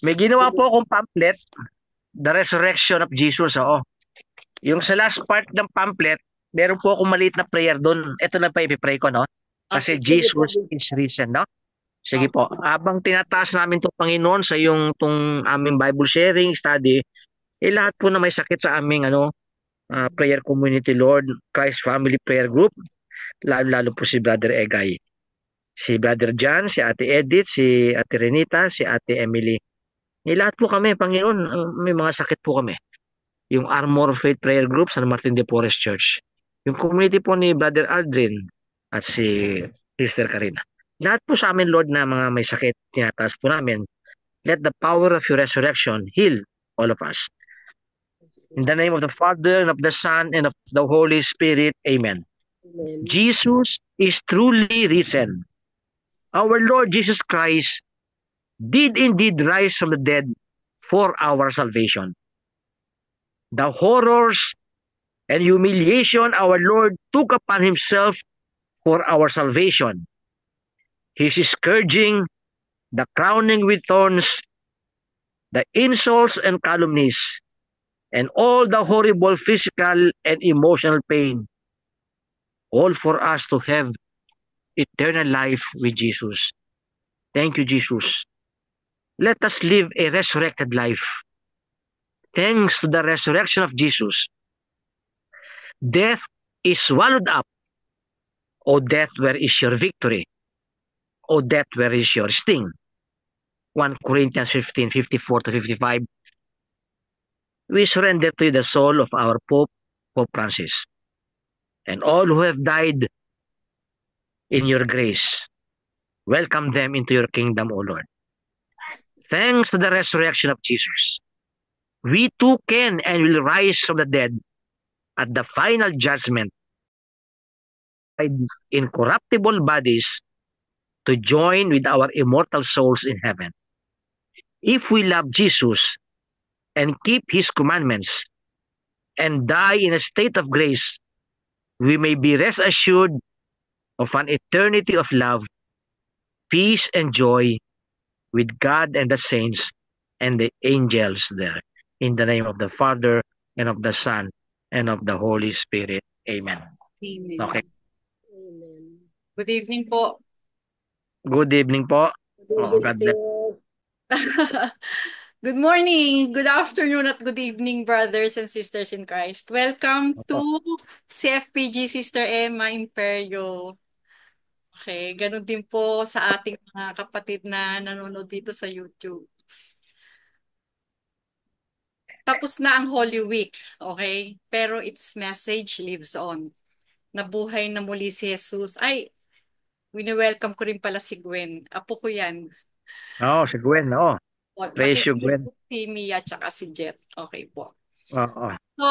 May ginawa po akong pamphlet, The Resurrection of Jesus. Oo. Yung sa last part ng pamphlet, meron po akong maliit na prayer doon. Ito na pa ipipray ko, no? Kasi Sige po. Jesus is risen, no? Sige Oh, po. Habang tinataas namin to Panginoon sa yung tong aming Bible sharing study, lahat po na may sakit sa aming prayer community, Lord, Christ Family Prayer Group, lalo-lalo po si Brother Egay, si Brother John, si Ate Edith, si Ate Renita, si Ate Emily. Lahat po kami, Panginoon, may mga sakit po kami. Yung Armor of Faith Prayer Group, San Martin de Porres Church. Yung community po ni Brother Aldrin at si Sister Karina. Lahat po sa amin, Lord, na mga may sakit, tinataas po namin. Let the power of your resurrection heal all of us. In the name of the Father, and of the Son, and of the Holy Spirit. Amen. amen. Jesus is truly risen. Our Lord Jesus Christ did indeed rise from the dead for our salvation. The horrors and humiliation our Lord took upon himself for our salvation. His scourging, the crowning with thorns, the insults and calumnies, and all the horrible physical and emotional pain, all for us to have eternal life with Jesus. Thank you, Jesus. Let us live a resurrected life. Thanks to the resurrection of Jesus, death is swallowed up. O death, where is your victory? O death, where is your sting? 1 Corinthians 15:54 to 55. We surrender to you the soul of our Pope, Pope Francis, and all who have died in your grace. Welcome them into your kingdom, O Lord. Thanks to the resurrection of Jesus, we too can and will rise from the dead at the final judgment in incorruptible bodies to join with our immortal souls in heaven. If we love Jesus and keep his commandments and die in a state of grace, we may be rest assured of an eternity of love, peace, and joy with God and the saints and the angels there. In the name of the Father, and of the Son, and of the Holy Spirit. Amen. Okay. Amen. Amen. Good evening po. Good evening po. Good Oh, evening, God bless. sis. Good morning, good afternoon, at good evening, brothers and sisters in Christ. Welcome to Opo. CFPG Sister Emma Imperio. Okay, ganun din po sa ating mga kapatid na nanonood dito sa YouTube. Tapos na ang Holy Week, okay? Pero its message lives on. Nabuhay na muli si Jesus. Ay, wini-welcome ko rin pala si Gwen. Apo ko yan. Oh, si Gwen. Oh, praise you, Makikinig Gwen. po si Mia at si Jet. Okay po. Oo. So,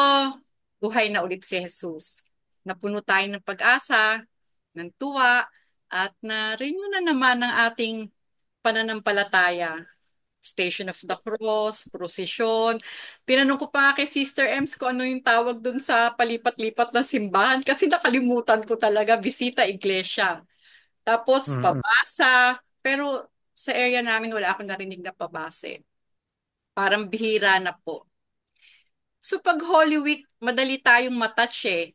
buhay na ulit si Jesus. Napuno tayo ng pag-asa, ng tuwa, at na-renew na naman ang ating pananampalataya. Station of the Cross, prosesyon. Tinanong ko pa kay Sister Ems kung ano yung tawag dun sa palipat-lipat na simbahan kasi nakalimutan ko talaga, bisita iglesia. Tapos Mm-mm. pabasa, pero sa area namin wala akong narinig na pabase. Parang bihira na po. So pag Holy Week, madali tayong matouch eh.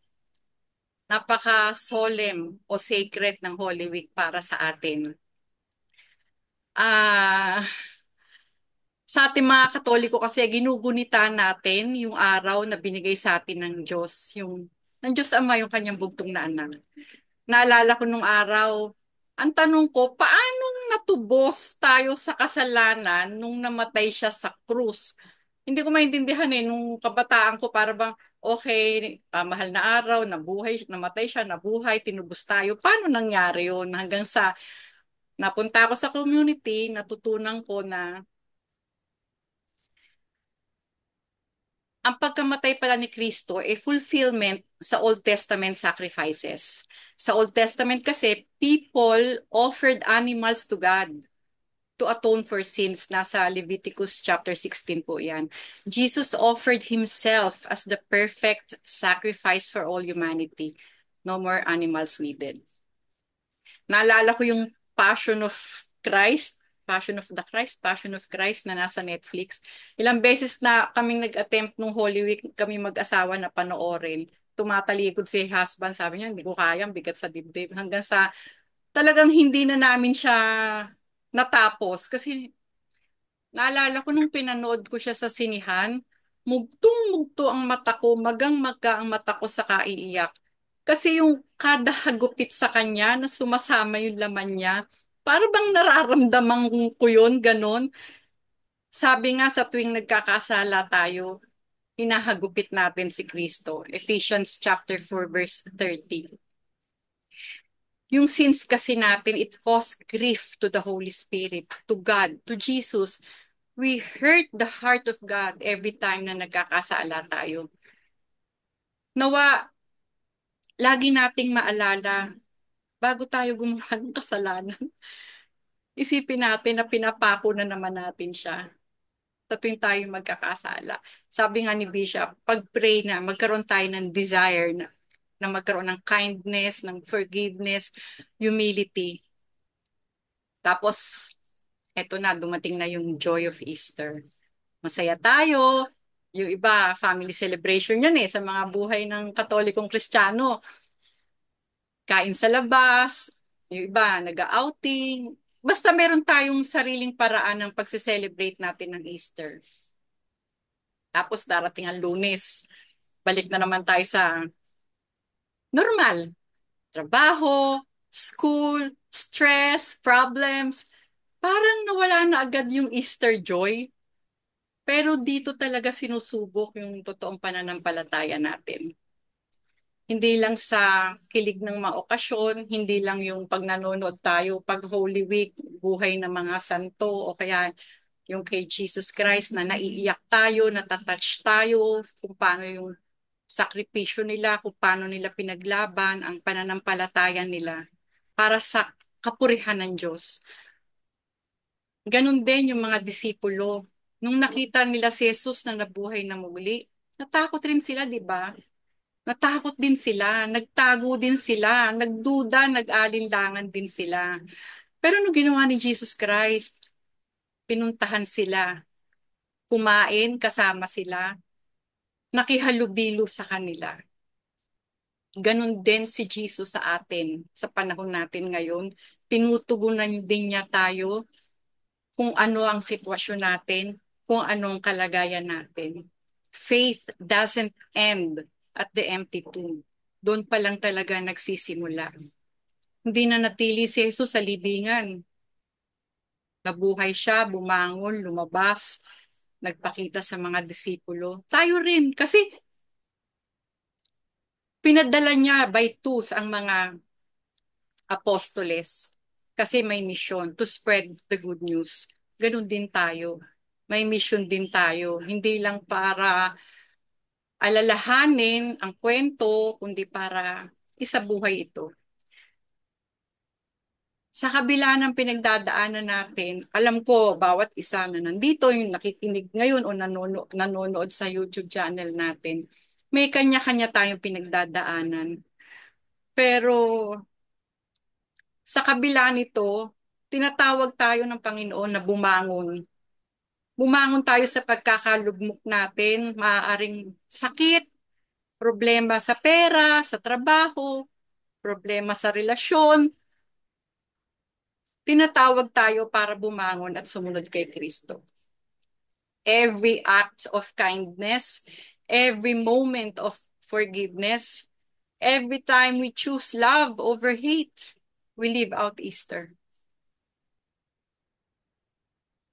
Napaka-solemn o sacred ng Holy Week para sa atin. Ah, sa ating mga Katoliko kasi ginugunita natin yung araw na binigay sa atin ng Diyos, yung ng Diyos Ama, yung kanyang bugtong na anak. Naalala ko nung araw, ang tanong ko, paano natubos tayo sa kasalanan nung namatay siya sa krus? Hindi ko maintindihan eh, nung kabataan ko, para bang, okay, mahal na araw, nabuhay, namatay siya, nabuhay, tinubos tayo. Paano nangyari yun? Hanggang sa napunta ako sa community, natutunan ko na ang pagkamatay pala ni Kristo ay fulfillment sa Old Testament sacrifices. Sa Old Testament kasi, people offered animals to God to atone for sins. Nasa Leviticus chapter 16 po yan. Jesus offered himself as the perfect sacrifice for all humanity. No more animals needed. Naalala ko yung Passion of Christ. Passion of the Christ, Passion of Christ na nasa Netflix. Ilang beses na kaming nag-attempt nung Holy Week kami mag-asawa na panoorin. Tumatalikod si husband, sabi niya, hindi ko kaya, bigat sa dibdib. Hanggang sa talagang hindi na namin siya natapos. Kasi naalala ko nung pinanood ko siya sa sinihan, mugtong-mugto ang mata ko, magang-maga ang mata ko sa kaiiyak. Kasi yung kada hagupit sa kanya na sumasama yung laman niya, para bang nararamdaman ko yun, ganon. Sabi nga sa tuwing nagkakasala tayo, hinahagupit natin si Kristo. Ephesians chapter 4 verse 30. Yung sins kasi natin, it caused grief to the Holy Spirit, to God, to Jesus. We hurt the heart of God every time na nagkakasala tayo. Nawa, lagi nating maalala, bago tayo gumawa ng kasalanan, isipin natin na pinapako na naman natin siya sa tuwing tayo magkakasala. Sabi nga ni Bishop, pag-pray na, magkaroon tayo ng desire na magkaroon ng kindness, ng forgiveness, humility. Tapos, eto na, dumating na yung joy of Easter. Masaya tayo. Yung iba, family celebration yan sa mga buhay ng Katolikong Kristiyano. Kain sa labas, yung iba, nag-outing. Basta meron tayong sariling paraan ng pagse-celebrate natin ng Easter. Tapos darating ang Lunes. Balik na naman tayo sa normal. Trabaho, school, stress, problems. Parang nawala na agad yung Easter joy. Pero dito talaga sinusubok yung totoong pananampalataya natin. Hindi lang sa kilig ng mga okasyon, hindi lang yung pag nanonood tayo, pag Holy Week, buhay ng mga santo, o kaya yung kay Jesus Christ na naiiyak tayo, natatouch tayo, kung paano yung sakripisyo nila, kung paano nila pinaglaban ang pananampalataya nila para sa kapurihan ng Diyos. Ganon din yung mga disipulo. Nung nakita nila si Jesus na nabuhay na muli, natakot rin sila, di ba? Natakot din sila, nagtago din sila, nagduda, nag-alinlangan din sila. Pero ano ginawa ni Jesus Christ? Pinuntahan sila, kumain kasama sila, nakihalubilo sa kanila. Ganon din si Jesus sa atin, sa panahon natin ngayon. Tinutugunan din niya tayo kung ano ang sitwasyon natin, kung anong kalagayan natin. Faith doesn't end at the empty tomb. Doon pa lang talaga nagsisimula. Hindi na natili si Jesus sa libingan. Nabuhay siya, bumangon, lumabas, nagpakita sa mga disipulo. Tayo rin, kasi pinadala niya by twos ang mga apostoles kasi may mission to spread the good news. Ganun din tayo. May mission din tayo. Hindi lang para alalahanin ang kwento, kundi para isabuhay ito. Sa kabila ng pinagdadaanan natin, alam ko bawat isa na nandito, yung nakikinig ngayon o nanonood sa YouTube channel natin, may kanya-kanya tayong pinagdadaanan. Pero sa kabila nito, tinatawag tayo ng Panginoon na bumangon. Bumangon tayo sa pagkakalugmok natin, maaaring sakit, problema sa pera, sa trabaho, problema sa relasyon. Tinatawag tayo para bumangon at sumunod kay Kristo. Every act of kindness, every moment of forgiveness, every time we choose love over hate, we live out Easter.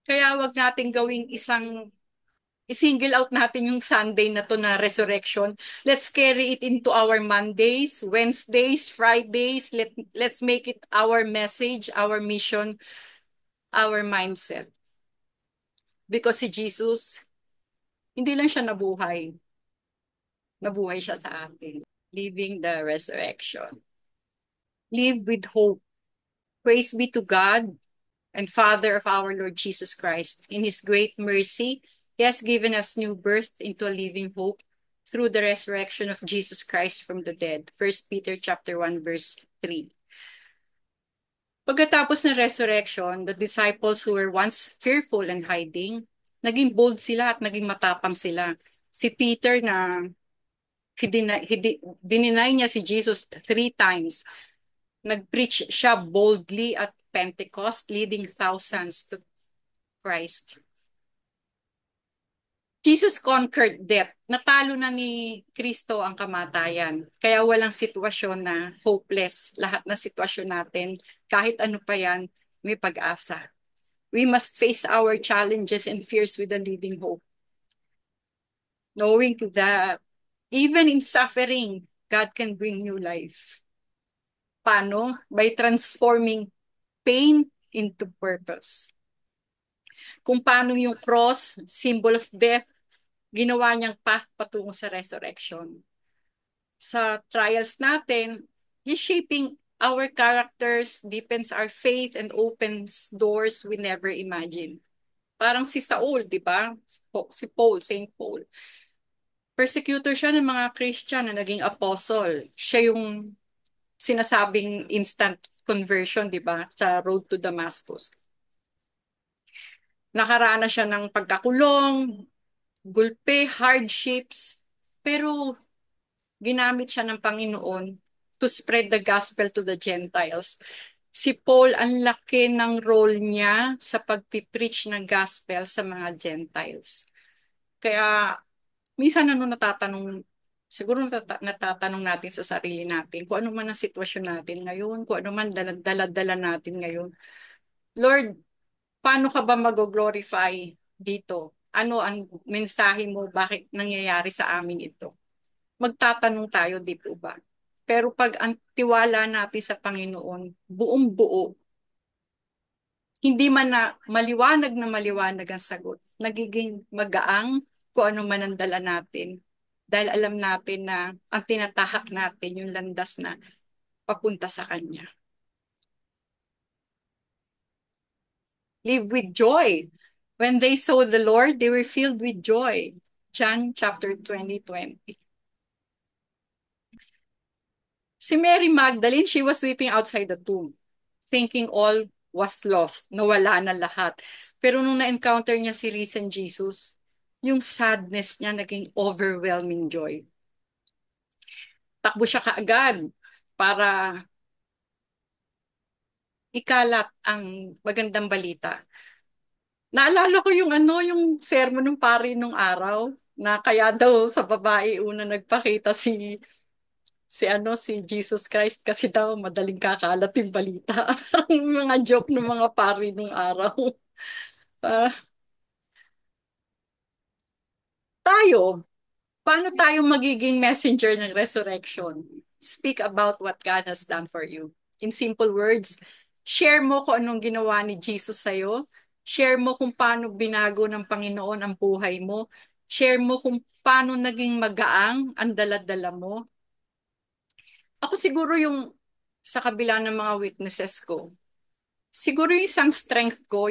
Kaya wag natin gawing i-single out natin yung Sunday na to na resurrection. Let's carry it into our Mondays, Wednesdays, Fridays. Let's make it our message, our mission, our mindset. Because si Jesus, hindi lang siya nabuhay. Nabuhay siya sa atin. Living the resurrection. Live with hope. Praise be to God and Father of our Lord Jesus Christ. In His great mercy, He has given us new birth into a living hope through the resurrection of Jesus Christ from the dead. 1 Peter chapter 1 verse 3. Pagkatapos ng resurrection, the disciples who were once fearful and hiding, naging bold sila at naging matapang sila. Si Peter na dininay niya si Jesus 3 times. Nag-preach siya boldly at Pentecost, leading thousands to Christ. Jesus conquered death. Natalo na ni Kristo ang kamatayan. Kaya walang sitwasyon na hopeless. Lahat ng sitwasyon natin, kahit ano pa yan, may pag-asa. We must face our challenges and fears with a living hope. Knowing that even in suffering, God can bring new life. Paano? By transforming pain into purpose. Kung paano yung cross, symbol of death, ginawa niyang path patungo sa resurrection. Sa trials natin, He's shaping our characters, deepens our faith, and opens doors we never imagined. Parang si Saul, di ba? Si Paul, Saint Paul. Persecutor siya ng mga Christian na naging apostle. Siya yung sinasabing instant conversion, di ba? Sa road to Damascus. Nakaranas siya ng pagkakulong, gulpe, hardships, pero ginamit siya ng Panginoon to spread the gospel to the Gentiles. Si Paul, ang laki ng role niya sa pagpipreach ng gospel sa mga Gentiles. Kaya, minsan siguro natatanong natin sa sarili natin, kung ano man ang sitwasyon natin ngayon, kung ano man dala natin ngayon. Lord, paano ka ba mag-glorify dito? Ano ang mensahe mo? Bakit nangyayari sa amin ito? Magtatanong tayo, di po ba? Pero pag ang tiwala natin sa Panginoon, buong buo, hindi man na maliwanag ang sagot, nagiging magaang kung ano man ang dala natin. Dahil alam natin na ang tinatahak natin yung landas na papunta sa Kanya. Live with joy. When they saw the Lord, they were filled with joy. John chapter 20:20. Si Mary Magdalene, she was weeping outside the tomb, thinking all was lost, nawala na lahat. Pero nung na-encounter niya si risen Jesus, yung sadness niya naging overwhelming joy. Takbo siya kaagad para ikalat ang magandang balita. Naalala ko yung sermon ng pari nung araw, na kaya daw sa babae una nagpakita si Jesus Christ kasi daw madaling kakalat yung balita. Ang mga joke ng mga pari nung araw. Uh, tayo, paano tayo magiging messenger ng resurrection? Speak about what God has done for you. In simple words, share mo kung anong ginawa ni Jesus sa'yo. Share mo kung paano binago ng Panginoon ang buhay mo. Share mo kung paano naging magaang ang dala-dala mo. Ako siguro yung sa kabila ng mga weaknesses ko, siguro yung isang strength ko,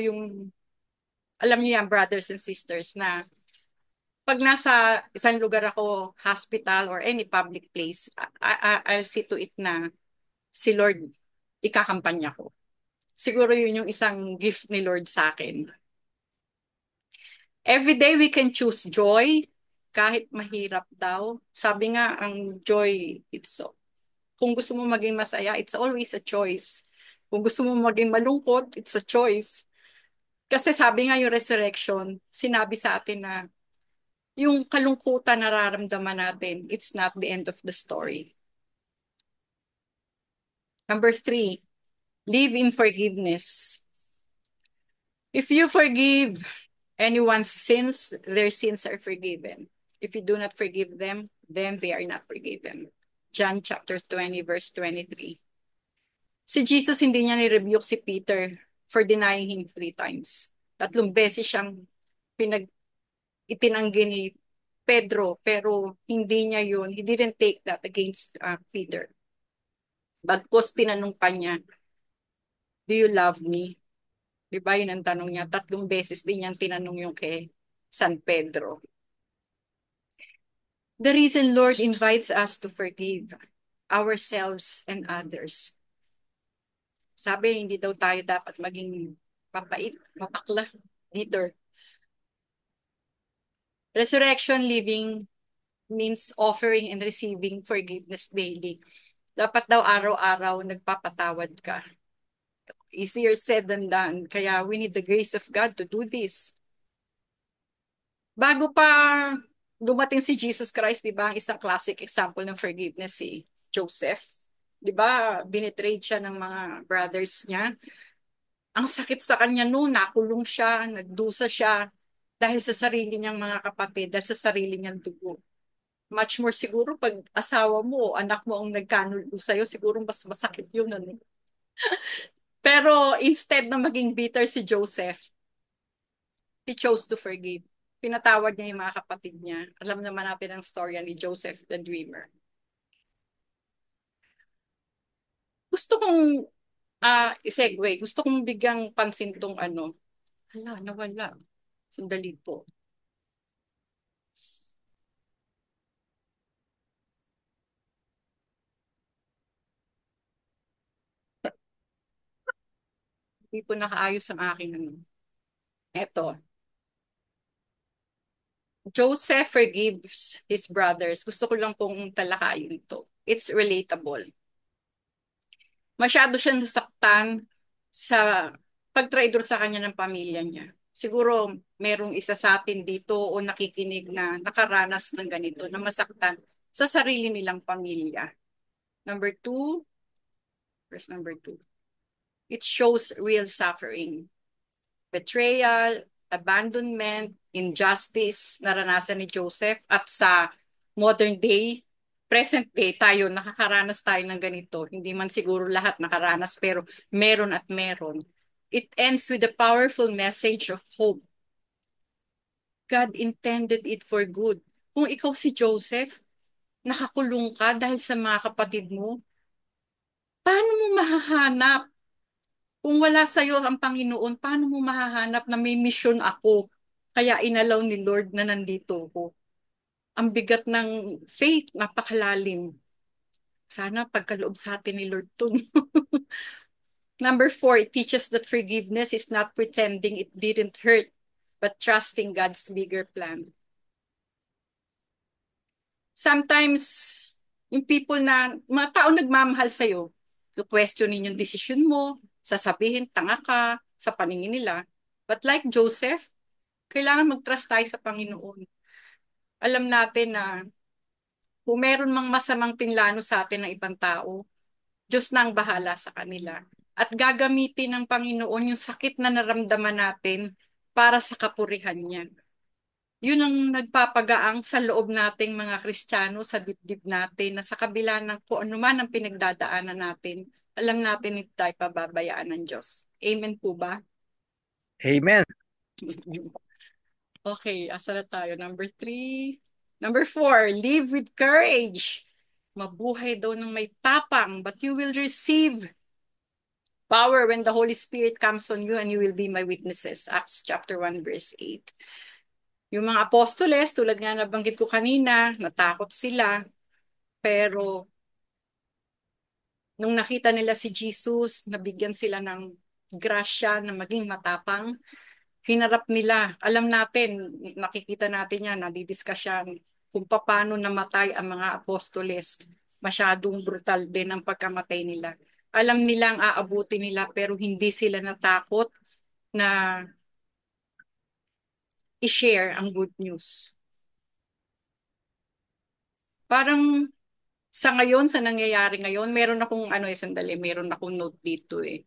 alam niyo yan, brothers and sisters, na pag nasa isang lugar ako, hospital or any public place, I'll see to it na si Lord, ikakampanya ko. Siguro yun yung isang gift ni Lord sa akin. Every day we can choose joy, kahit mahirap daw. Sabi nga, ang joy, kung gusto mo maging masaya, it's always a choice. Kung gusto mo maging malungkot, it's a choice. Kasi sabi nga yung resurrection, sinabi sa atin na yung kalungkutan nararamdaman natin, it's not the end of the story. Number 3, live in forgiveness. If you forgive anyone's sins, their sins are forgiven. If you do not forgive them, then they are not forgiven. John chapter 20, verse 23. Si Jesus, hindi niya ni-rebuke si Peter for denying him 3 times. 3 beses siyang itinanggi ni Pedro, pero hindi niya yun. He didn't take that against Peter. Bagkus tinanong pa niya, do you love me? Diba yun ang tanong niya? 3 beses din niyang tinanong yung kay San Pedro. The reason Lord invites us to forgive ourselves and others. Sabi, hindi daw tayo dapat maging mapait, mapakla, bitter. Resurrection living means offering and receiving forgiveness daily. Dapat daw araw-araw nagpapatawad ka. Easier said than done. Kaya we need the grace of God to do this. Bago pa dumating si Jesus Christ, di ba, ang isang classic example ng forgiveness si Joseph. Di ba, binitrade siya ng mga brothers niya. Ang sakit sa kanya noon, nakulong siya, nagdusa siya dahil sa sarili niyang mga kapatid, dahil sa sarili niyang dugo. Much more siguro pag asawa mo o anak mo ang nagkanulo sa'yo, siguro mas masakit yun. Ano? Pero instead na maging bitter si Joseph, he chose to forgive. Pinatawad niya yung mga kapatid niya. Alam naman natin ang storya ni Joseph the Dreamer. Gusto kong i-segue. Gusto kong bigyang pansin tong ano. Hala, nawala. Sandali po. Hindi po nakaayos ang aking ano. Eto. Joseph forgives his brothers. Gusto ko lang pong talakayin ito. It's relatable. Masyado siyang nasaktan sa pagtraidor sa kanya ng pamilya niya. Siguro merong isa sa atin dito o nakikinig na nakaranas ng ganito, na masaktan sa sarili nilang pamilya. Number two, verse number 2. It shows real suffering. Betrayal, abandonment, injustice, naranasan ni Joseph. At sa modern day, present day, tayo, nakakaranas tayo ng ganito. Hindi man siguro lahat nakaranas, pero meron at meron. It ends with a powerful message of hope. God intended it for good. Kung ikaw si Joseph, nakakulong ka dahil sa mga kapatid mo, paano mo mahahanap? Kung wala sa iyo ang Panginoon, paano mo mahahanap na may mission ako? Kaya inalaw ni Lord na nandito ko. Ang bigat ng faith, napakalalim. Sana pagkaloob sa atin ni Lord to. Number 4, it teaches that forgiveness is not pretending it didn't hurt, but trusting God's bigger plan. Sometimes, yung people na, mga tao nagmamahal sa'yo, questionin yung decision mo, sasabihin, tanga ka, sa paningin nila. But like Joseph, kailangan mag-trust tayo sa Panginoon. Alam natin na kung meron mang masamang pinlano sa atin ng ibang tao, Diyos na ang bahala sa kanila. At gagamitin ng Panginoon yung sakit na naramdaman natin para sa kapurihan niya. Yun ang nagpapagaang sa loob nating mga Kristiyano, sa dibdib natin, na sa kabila ng kung ano man ang pinagdadaanan natin, alam natin hindi tayo pababayaan ng Diyos. Amen po ba? Amen. Okay, asa na tayo? Number 3. Number 4, live with courage. Mabuhay daw ng may tapang, but you will receive power when the Holy Spirit comes on you and you will be my witnesses. Acts chapter 1 verse 8. Yung mga apostoles, tulad nga nabanggit ko kanina, natakot sila. Pero nung nakita nila si Jesus, nabigyan sila ng grasya na maging matapang, hinarap nila. Alam natin, nakikita natin yan, nadidiscuss yan, kung paano namatay ang mga apostoles. Masyadong brutal din ang pagkamatay nila. Alam nila ang aabuti nila, pero hindi sila natakot na i-share ang good news. Parang sa ngayon, sa nangyayari ngayon, meron akong sandali, meron akong note dito eh.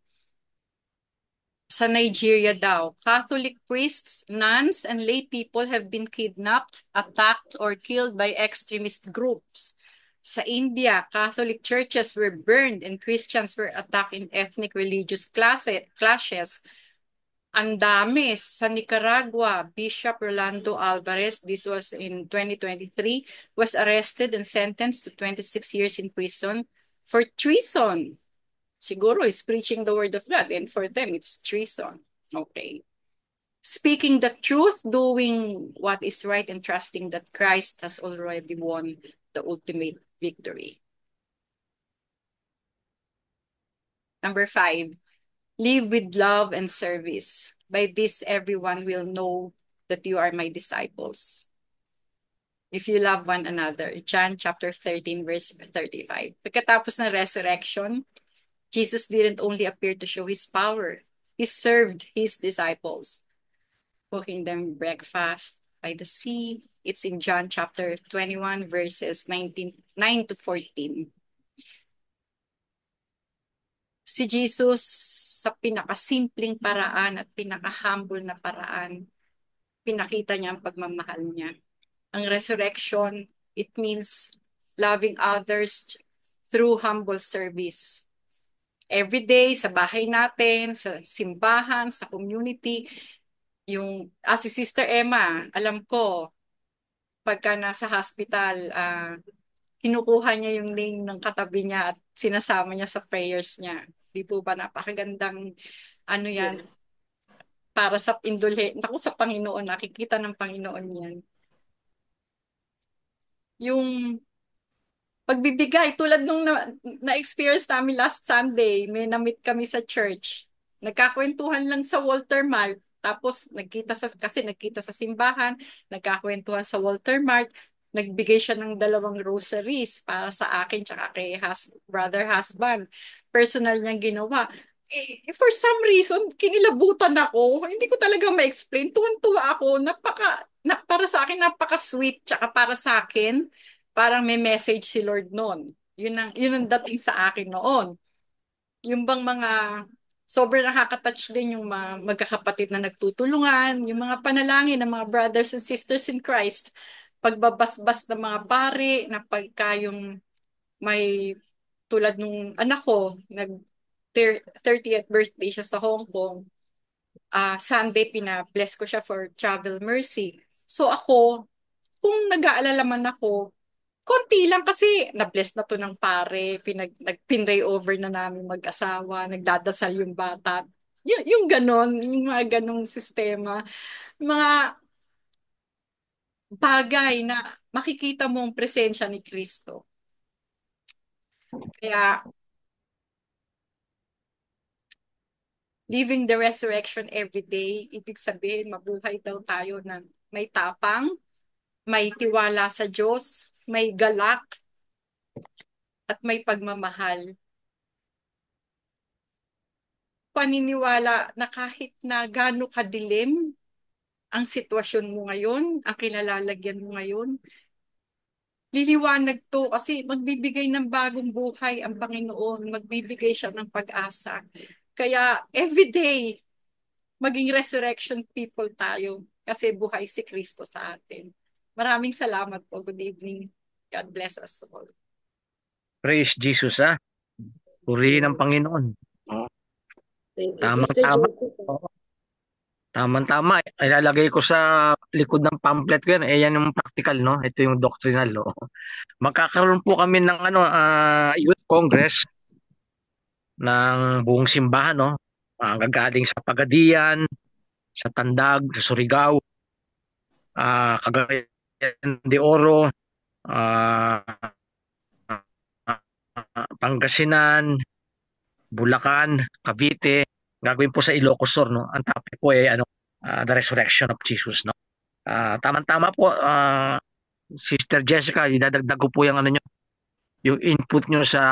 Sa Nigeria daw, Catholic priests, nuns, and lay people have been kidnapped, attacked, or killed by extremist groups. Sa India, Catholic churches were burned and Christians were attacked in ethnic religious clashes. Ang dami. Sa Nicaragua, Bishop Rolando Alvarez, this was in 2023, was arrested and sentenced to 26 years in prison for treason. Siguro is preaching the word of God, and for them it's treason. Okay. Speaking the truth, doing what is right, and trusting that Christ has already won the ultimate victory. Number 5, Live with love and service. By this, everyone will know that you are my disciples. If you love one another. John chapter 13, verse 35. Pagkatapos ng resurrection, Jesus didn't only appear to show his power. He served his disciples, cooking them breakfast by the sea. It's in John chapter 21, verses 9 to 14. Si Jesus sa pinakasimpleng paraan at pinaka-humble na paraan, pinakita niya ang pagmamahal niya. Ang resurrection, it means loving others through humble service. Every day, sa bahay natin, sa simbahan, sa community, si Sister Emma, alam ko, pagka nasa hospital, kinukuha niya yung name ng katabi niya at sinasama niya sa prayers niya. Di po ba napakagandang yan, para sa naku, sa Panginoon, nakikita ng Panginoon yan. Yung pagbibigay, tulad nung na-experience namin last Sunday, may na-meet kami sa church. Nagkakwentuhan lang sa Walter Mart, tapos nagkita sa simbahan, nagkakwentuhan sa Walter Mart, nagbigay siya ng 2 rosaries para sa akin tsaka kay brother husband. Personal niyang ginawa. For some reason, kinilabutan ako. Hindi ko talaga ma-explain. Tuwan-tuwa ako. Para sa akin, napaka-sweet. Tsaka para sa akin, parang may message si Lord noon. Yun ang dating sa akin noon. Yung bang mga sobrang nakaka-touch din yung mga magkakapatid na nagtutulungan, yung mga panalangin ng mga brothers and sisters in Christ, pagbabasbas ng mga pari, na pagka yung may tulad nung anak ko, 30th birthday siya sa Hong Kong, Sunday pina-bless ko siya for travel mercy. So ako, kung nag-aalala man ako, konti lang kasi na-bless na to ng pare, nag-pinray over na namin mag-asawa, nagdadasal yung bata. Yung ganon, yung mga ganong sistema. Mga bagay na makikita mo ang presensya ni Kristo. Kaya, living the resurrection every day, ibig sabihin, mabuhay daw tayo ng may tapang, may tiwala sa Diyos, may galak, at may pagmamahal. Paniniwala na kahit na gaano kadilim ang sitwasyon mo ngayon, ang kinalalagyan mo ngayon, liliwanag to kasi magbibigay ng bagong buhay ang Panginoon, magbibigay siya ng pag-asa. Kaya everyday, maging resurrection people tayo kasi buhay si Kristo sa atin. Maraming salamat po. Good evening. God bless us all. Praise Jesus, ha? Purihin ng Panginoon. Oh, Thank you, Sister tamang-tama. Josie. Oh, tamang-tama. Ilalagay ko sa likod ng pamphlet ko yan. Yan yung practical, no? Ito yung doctrinal, no? Magkakaroon po kami ng Youth Congress ng buong simbahan, no? Gagaling sa Pagadian, sa Tandag, sa Surigao, Cagayan de Oro, ah, Pangasinan, Bulacan, Cavite, gagawin po sa Ilocos Sur, no? Ang topic po ay the resurrection of Jesus, no? Tama-tama po, Sister Jessica, idadagdag ko po yung yung input nyo sa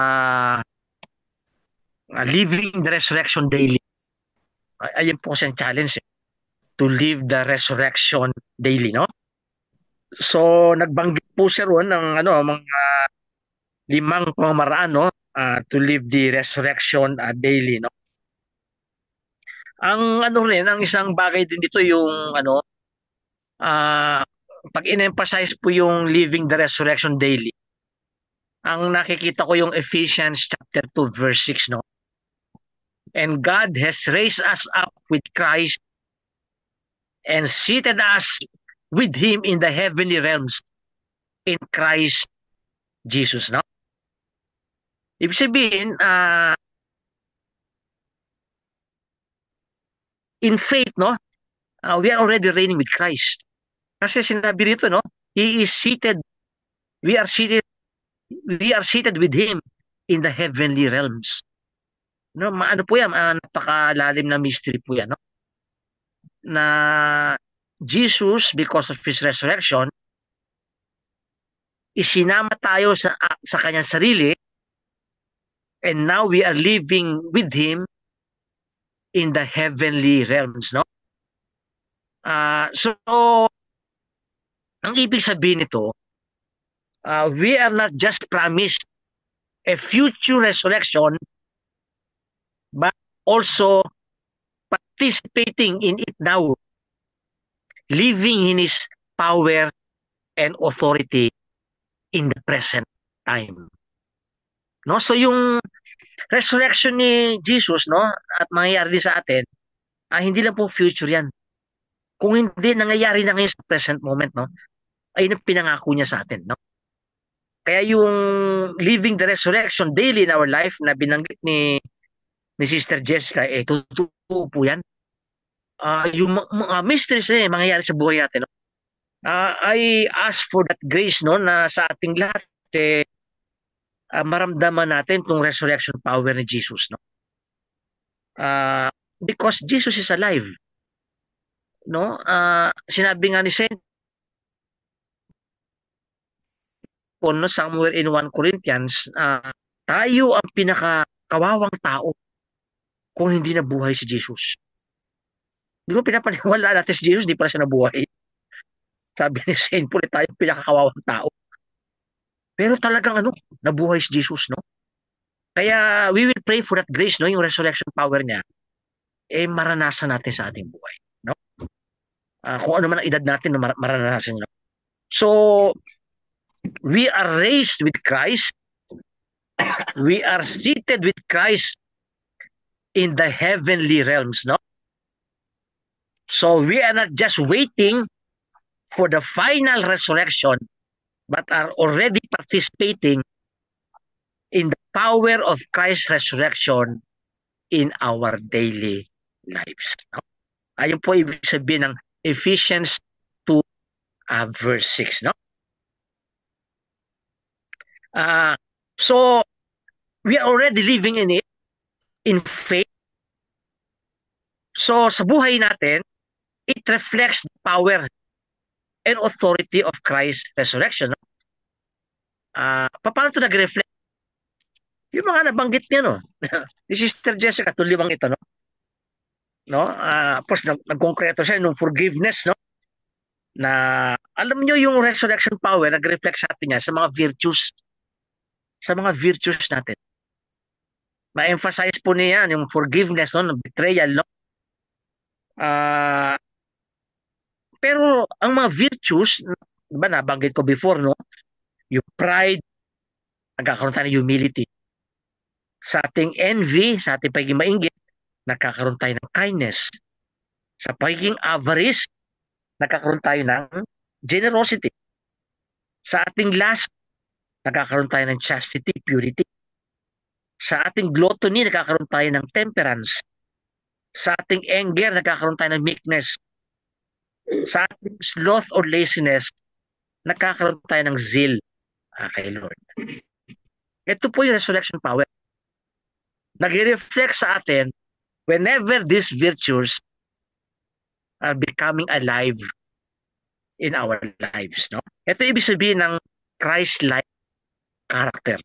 living the resurrection daily. Ayun po kasi ang challenge, to live the resurrection daily, no? So nagbanggit po siya roon ng mga 5 pamamaraan, no? To live the resurrection daily, no? Ang ang isang bagay din dito yung ah pag in-emphasize po yung living the resurrection daily. Ang nakikita ko yung Ephesians chapter 2 verse 6, no? And God has raised us up with Christ and seated us with him in the heavenly realms in Christ Jesus, no? Ibig sabihin, in faith, no? We are already reigning with Christ. Kasi sinabi rito, no? He is seated, we are seated with him in the heavenly realms. No, ano po yan, napakalalim na mystery po yan, no? Na Jesus, because of His resurrection, isinama tayo sa kanyang sarili, and now we are living with Him in the heavenly realms, no? So, ang ibig sabihin nito, we are not just promised a future resurrection, but also participating in it now, living in His power and authority in the present time. No? So yung resurrection ni Jesus, no, at mangyayari din sa atin, hindi lang po future yan. Kung hindi nangyayari na ngayon sa present moment, no, ay pinangako niya sa atin, no. Kaya yung living the resurrection daily in our life na binanggit ni Sister Jessica, totoo po yan. Yung mga mysteries na mangyayari sa buhay natin, no? I ask for that grace, no, na sa ating lahat maramdaman natin itong resurrection power ni Jesus, no? Because Jesus is alive, no? Sinabi nga ni Saint Paul, no, somewhere in 1 Corinthians, tayo ang pinakakawawang tao kung hindi nabuhay si Jesus. Di ba pinapaniwala natin si Jesus, di pala siya nabuhay? Sabi ni Saint Paul, tayo ang pinakakawawang tao. Pero talagang nabuhay si Jesus, no? Kaya we will pray for that grace, no, yung resurrection power niya, maranasan natin sa ating buhay, no? Kung ano man ang edad natin, no, maranasan nyo. So, we are raised with Christ. We are seated with Christ in the heavenly realms, no? So, we are not just waiting for the final resurrection, but are already participating in the power of Christ's resurrection in our daily lives. No? Ayun po ibig sabihin ng Ephesians 2 verse 6. No? So, we are already living in it, in faith. So, sa buhay natin, it reflects the power and authority of Christ's resurrection. No? Paano ito nag-reflect? Yung mga nabanggit niya, no? Ni Sister Jessica, itong limang ito, no? Tapos nagkonkreto siya nung forgiveness, no? Na alam niyo yung resurrection power nag-reflect sa atin niya sa mga virtues natin. Ma-emphasize po niya yung forgiveness, no? Betrayal, no? Pero ang mga virtues, diba nabanggit ko before, no? Yung pride, nagkakaroon tayo ng humility. Sa ating envy, sa ating pagiging mainggit, nagkakaroon tayo ng kindness. Sa pagiging avarice, nagkakaroon tayo ng generosity. Sa ating lust, nagkakaroon tayo ng chastity, purity. Sa ating gluttony, nagkakaroon tayo ng temperance. Sa ating anger, nagkakaroon tayo ng meekness. Sa ating sloth or laziness, nagkakaroon tayo ng zeal kay Lord. Ito po yung resurrection power. Nag-reflect sa atin whenever these virtues are becoming alive in our lives. No? Ito ibig sabihin ng Christ-like character.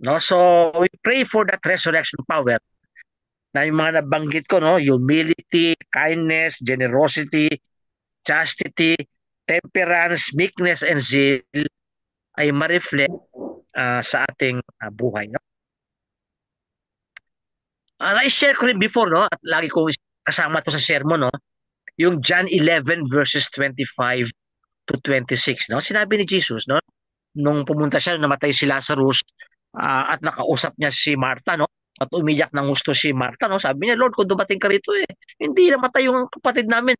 No? So, we pray for that resurrection power na yung mga nabanggit ko, no? Humility, kindness, generosity, chastity, temperance, meekness, and zeal ay ma-reflect sa ating buhay. No? Na-share ko rin before, no? At lagi kong kasama to sa sermon, no? Yung John 11 verses 25 to 26, no? Sinabi ni Jesus, no? Nung pumunta siya, namatay si Lazarus at nakausap niya si Martha, no? At umiyak ng gusto si Martha, no? Sabi niya, Lord, kung dumating ka rito, hindi namatay yung kapatid namin.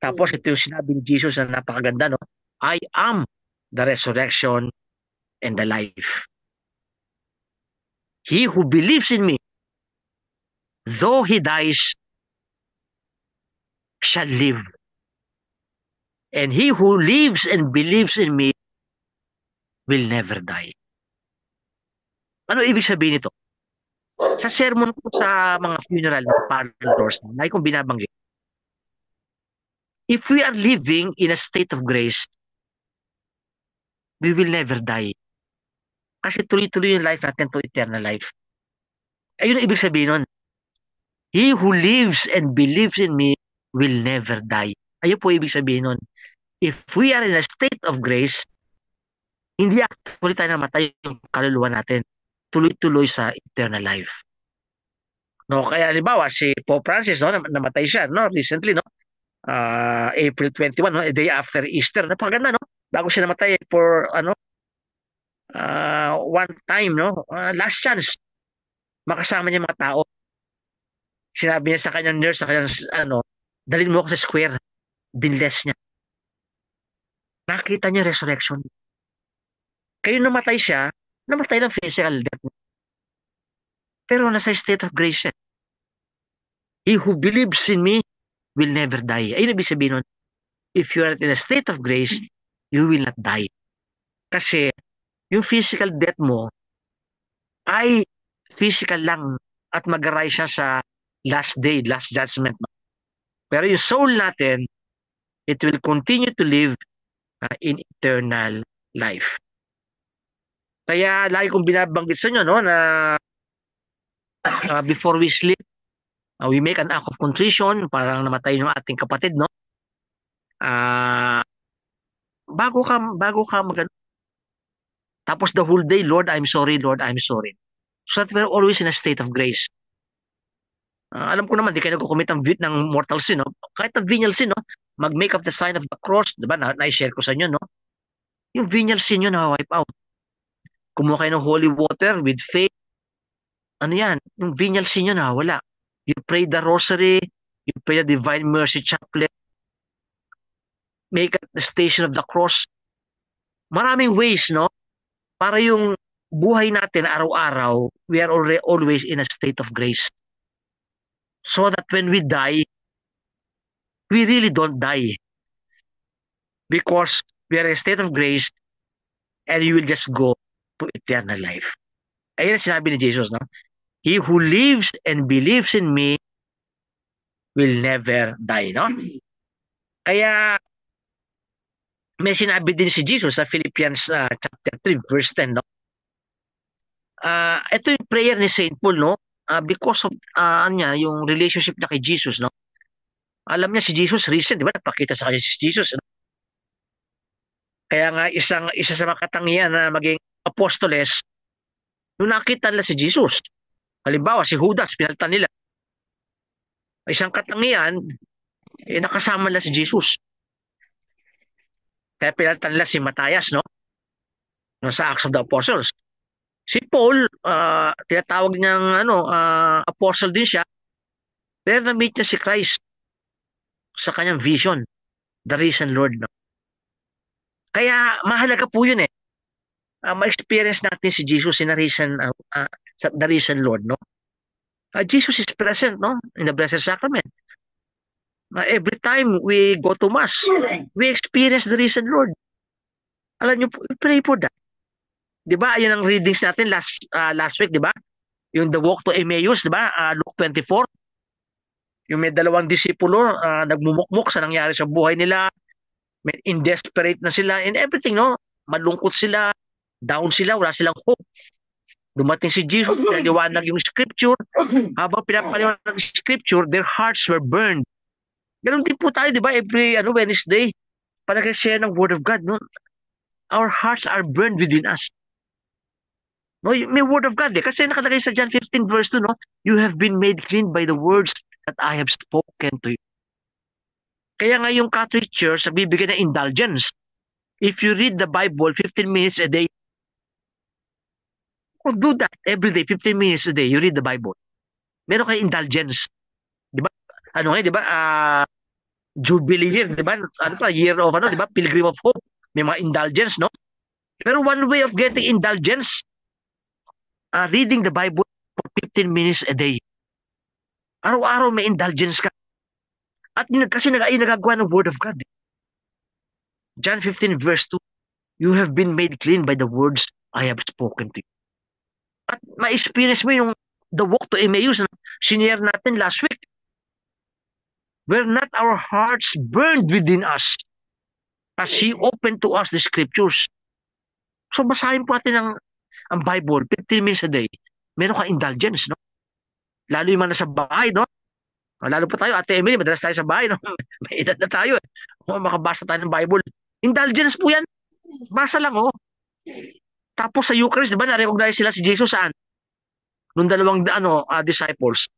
Tapos ito yung sinabi ni Jesus na napakaganda, no? I am the resurrection and the life. He who believes in me, though he dies, shall live. And he who lives and believes in me will never die. Ano ibig sabihin nito? Sa sermon ko sa mga funeral ng parlors, lagi kong binabanggit, if we are living in a state of grace, we will never die. Kasi tuloy-tuloy yung life natin to eternal life. Ayun ang ibig sabihin nun. He who lives and believes in me will never die. Ayun po ibig sabihin nun. If we are in a state of grace, hindi actually tayo namatay yung kaluluwa natin. Tuloy-tuloy sa eternal life. No, kaya halimbawa si Pope Francis no namatay siya no recently no. April 21 no, a day after Easter. Napakaganda no. Bago siya namatay for one time no, last chance makasama niya mga tao. Sinabi niya sa kanyang nurse, sa kanyang dalhin mo ako sa square. Binless niya. Nakita niya resurrection. Kayo namatay siya, namatay lang physical death. Pero nasa state of grace siya. He who believes in me will never die. Ayun ibig sabihin nun, if you are in a state of grace, you will not die. Kasi yung physical death mo ay physical lang at mag-arise siya sa last day, last judgment. Pero yung soul natin, it will continue to live in eternal life. Kaya lagi kong binabanggit sa inyo no, na before we sleep, we make an act of contrition, parang namatay yung ating kapatid, no? Bago ka mag tapos the whole day, Lord, I'm sorry, Lord, I'm sorry. So that we're always in a state of grace. Alam ko naman, di kayo nagkukumit ng mortal sin, no? Kahit ang venial sin, no? Mag-make of the sign of the cross, diba? Na-share ko sa inyo, no? Yung venial sin yun, na-wipe out. Kumuha kayo ng holy water with faith. Ano yan? Yung venial sin yun, wala. You pray the rosary, you pray the Divine Mercy Chaplet, make at the station of the cross. Maraming ways, no? Para yung buhay natin araw-araw, we are always in a state of grace. So that when we die, we really don't die. Because we are in a state of grace and you will just go to eternal life. Ayun ang sinabi ni Jesus, no? He who lives and believes in me will never die, no? Kaya may sinabi din si Jesus sa Philippians chapter 3 verse 10, no? Ito yung prayer ni Saint Paul, no? Because of yung relationship niya kay Jesus, no? Alam niya si Jesus recent, di ba? Napakita sa kanya si Jesus, no? Kaya nga isa sa mga katangian na maging apostoles, nung nakita nila si Jesus. Halimbawa, si Judas, pinalitan nila. Isang katangian, nakasama nila si Jesus. Kaya pinalitan nila si Matthias, no? Sa Acts of the Apostles. Si Paul, tinatawag niyang apostle din siya. Pero na-meet niya si Christ sa kanyang vision, the risen Lord, no? Kaya mahalaga po yun ma-experience natin si Jesus in the risen Lord, no? Jesus is present, no? In the Blessed Sacrament. Every time we go to Mass, we experience the risen Lord. Alam niyo po, pray for that. Di ba? Ayan ang readings natin last week, di ba? Yung the walk to Emmaus, di ba? Luke 24. Yung may dalawang disipulo, nagmumukmuk sa nangyari sa buhay nila. In desperate na sila and everything, no? Malungkot sila, down sila, wala silang hope. Dumating si Jesus, pinaliwanag yung scripture. Habang pinapaliwanag yung scripture, their hearts were burned. Ganun din po tayo, di ba? Every Wednesday, para share ng Word of God, no? Our hearts are burned within us. No, may Word of God kasi nakalagay sa John 15 verse 2, no? You have been made clean by the words that I have spoken to you. Kaya nga yung Catholic Church nagbibigay ng indulgence. If you read the Bible 15 minutes a day, do that every day, 15 minutes a day, you read the Bible. Meron kayong indulgence. Di ba? Di ba? Jubilee year, di ba? Year of di ba? Pilgrim of Hope. May mga indulgence, no? Pero one way of getting indulgence, reading the Bible for 15 minutes a day. Araw-araw may indulgence ka. At kasi nagagawa ng Word of God. John 15 verse 2, you have been made clean by the words I have spoken to you. At ma-experience mo yung the walk to Emmaus na sinare natin last week. Were not our hearts burned within us as He opened to us the scriptures? So basahin po natin ang Bible 15 minutes a day. Meron kang indulgence, no? Lalo yung mga nasa bahay, no? Lalo pa tayo, Ate Emily, madalas tayo sa bahay, no? May edad na tayo, eh. Makabasa tayo ng Bible. Indulgence po yan. Basa lang, oh. Tapos sa Eucharist, di ba, na-recognize sila si Jesus saan? Nung dalawang disciples.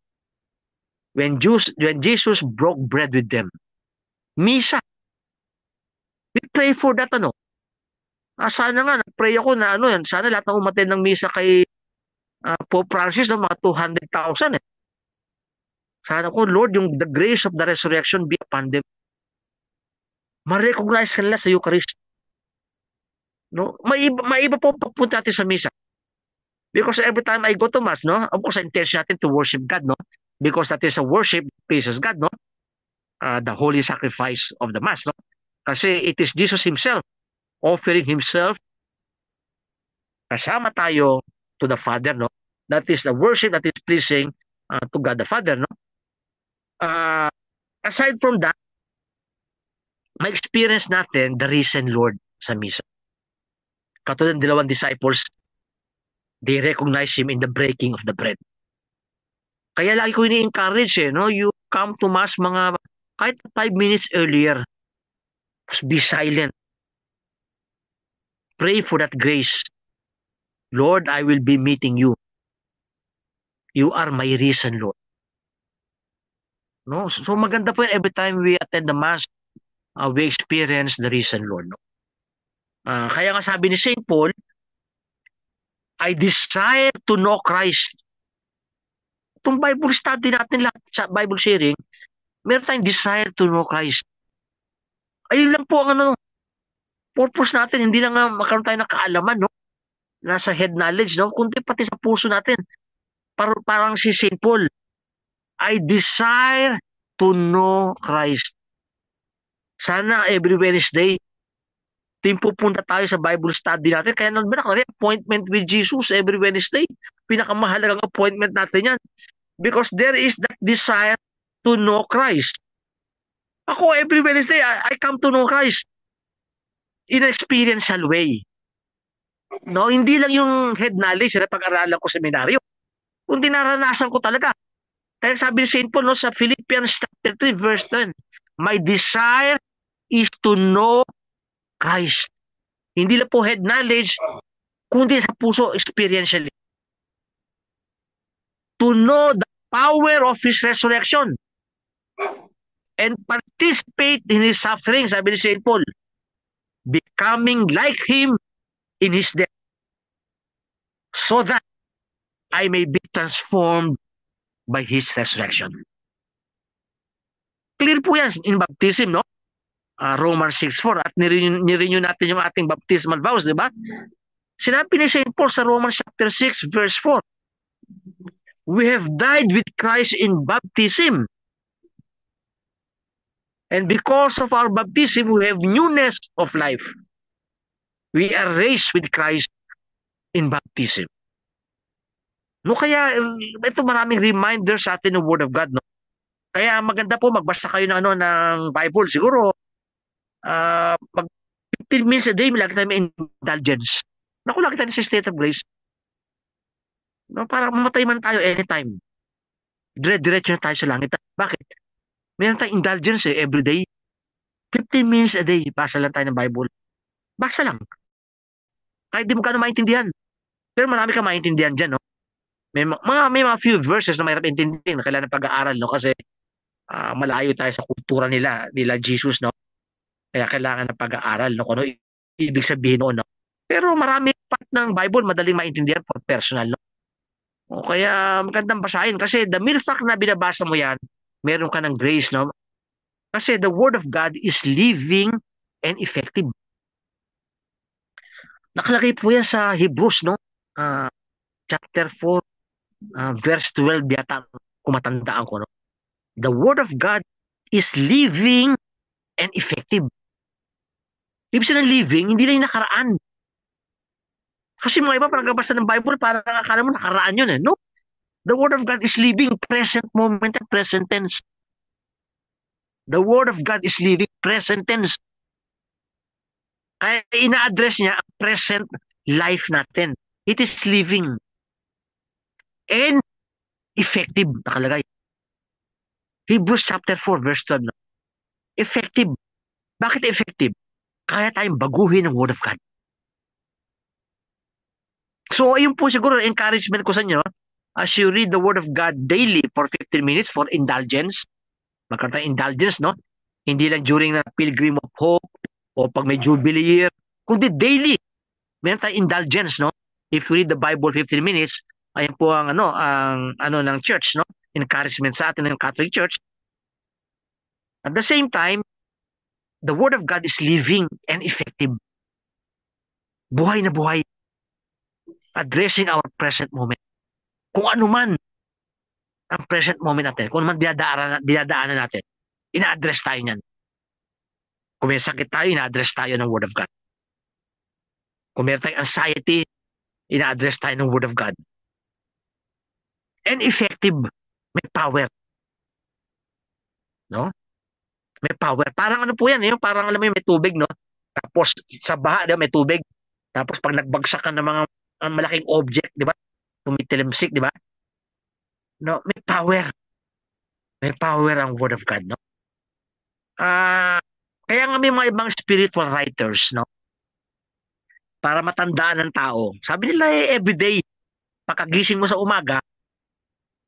When Jesus broke bread with them. Misa. We pray for that, ano? Sana nga, nag-pray ako na yan. Sana lahat ng umattend ng misa kay Pope Francis, no, mga 200,000, eh. Sana ko, Lord, the grace of the resurrection be upon them. Ma-recognize kanila sa Eucharist. No? May iba po pagpunta natin sa misa. Because every time I go to Mass, no, of course, intention natin to worship God, no? Because that is a worship, pleases God, no? The holy sacrifice of the Mass, no? Kasi it is Jesus Himself offering Himself kasama tayo to the Father, no? That is the worship that is pleasing to God the Father, no? Aside from that, ma-experience natin the risen Lord sa misa. Katulad ng dalawang disciples, they recognize Him in the breaking of the bread. Kaya lagi ko ini-encourage, no? You come to Mass kahit 5 minutes earlier. Just be silent. Pray for that grace. Lord, I will be meeting you. You are my risen Lord. No? So maganda po every time we attend the Mass, we experience the risen Lord. No? Kaya nga sabi ni St. Paul, I desire to know Christ. Itong Bible study natin lahat sa Bible sharing, meron tayong desire to know Christ. Ayun lang po ang purpose natin. Hindi lang makaroon tayo ng kaalaman, no? Nasa head knowledge, no? Kundi pati sa puso natin. Parang si St. Paul, I desire to know Christ. Sana every Wednesday, pupunta tayo sa Bible study natin. Kaya naman appointment with Jesus every Wednesday. Pinakamahalagang appointment natin yan. Because there is that desire to know Christ. Ako every Wednesday, I come to know Christ in an experiential way. No, hindi lang yung head knowledge na pag-aralan ko sa seminaryo. Kundi naranasan ko talaga. Kaya sabi ni St. Paul, no, sa Philippians chapter 3 verse 10, my desire is to know Christ. Hindi lang po head knowledge, kundi sa puso experientially. To know the power of His resurrection and participate in His suffering, sabi ni St. Paul, becoming like Him in His death, so that I may be transformed by His resurrection. Clear po yan in baptism, no? Romans 6:4, at nirenew natin yung ating baptismal vows, di ba? Sinabi ni St. Paul sa Romans chapter 6 verse 4, we have died with Christ in baptism. And because of our baptism, we have newness of life. We are raised with Christ in baptism. No, kaya ito maraming reminders sa atin ng Word of God, no? Kaya maganda po magbasa kayo ng Bible. Siguro pag 15 minutes a day, lagi tayo may indulgence. Naku, lagi tayo sa state of grace. No, para mamatay man tayo anytime. Dire-diretso na tayo sa langit. Bakit? Meron tayong indulgence every day. 15 minutes a day, basa lang tayo ng Bible. Basa lang. Kahit di mo ka na maintindihan. Pero marami ka maintindihan dyan, no? May mga few verses na mahirap intindihin na kailangan pag-aaral, no? Kasi malayo tayo sa kultura nila Jesus, no? Kaya kailangan ng pag-aaral, no? Kung ano ibig sabihin noon, no? Pero marami part ng Bible madaling maintindihan for personal, no? O kaya magandang basahin kasi the mere fact na binabasa mo yan, meron ka ng grace, no? Kasi the Word of God is living and effective. Nakalagay po yan sa Hebrews, no? Chapter 4, verse 12 yata, kung matandaan ko, no? The Word of God is living and effective. Ibig sabihin ng living, hindi lang yung nakaraan. Kasi mga iba, pag nagbasa ng Bible, parang akala mo nakaraan yun, eh, no? The Word of God is living, present moment and present tense. The Word of God is living, present tense. Kaya ina-address niya ang present life natin. It is living and effective, nakalagay. Hebrews chapter 4, verse 12. Effective. Bakit effective? Kaya tayong baguhin ng Word of God. So, ayun po siguro encouragement ko sa inyo. As you read the Word of God daily for 15 minutes for indulgence, magkaroon tayong indulgence, no? Hindi lang during the Pilgrim of Hope o pag may Jubilee year, kundi daily. Meron tayong indulgence, no? If you read the Bible 15 minutes, ayun po ang ng church, no? Encouragement sa atin ng Catholic Church. At the same time, the Word of God is living and effective. Buhay na buhay. Addressing our present moment. Kung ano man ang present moment natin, kung ano man dinadaanan natin, ina-address tayo niyan. Kung may sakit tayo, ina-address tayo ng Word of God. Kung meron tayong anxiety, ina-address tayo ng Word of God. And effective, may power. No? May power. Parang ano po yan, parang alam mo may tubig, no? Tapos sa baha, may tubig. Tapos pag nagbagsak ka ng mga malaking object, di ba? Tumitilimsik, di ba? No, may power. May power ang Word of God, no? Kaya nga may mga ibang spiritual writers, no? Para matandaan ng tao. Sabi nila everyday, pagkagising mo sa umaga,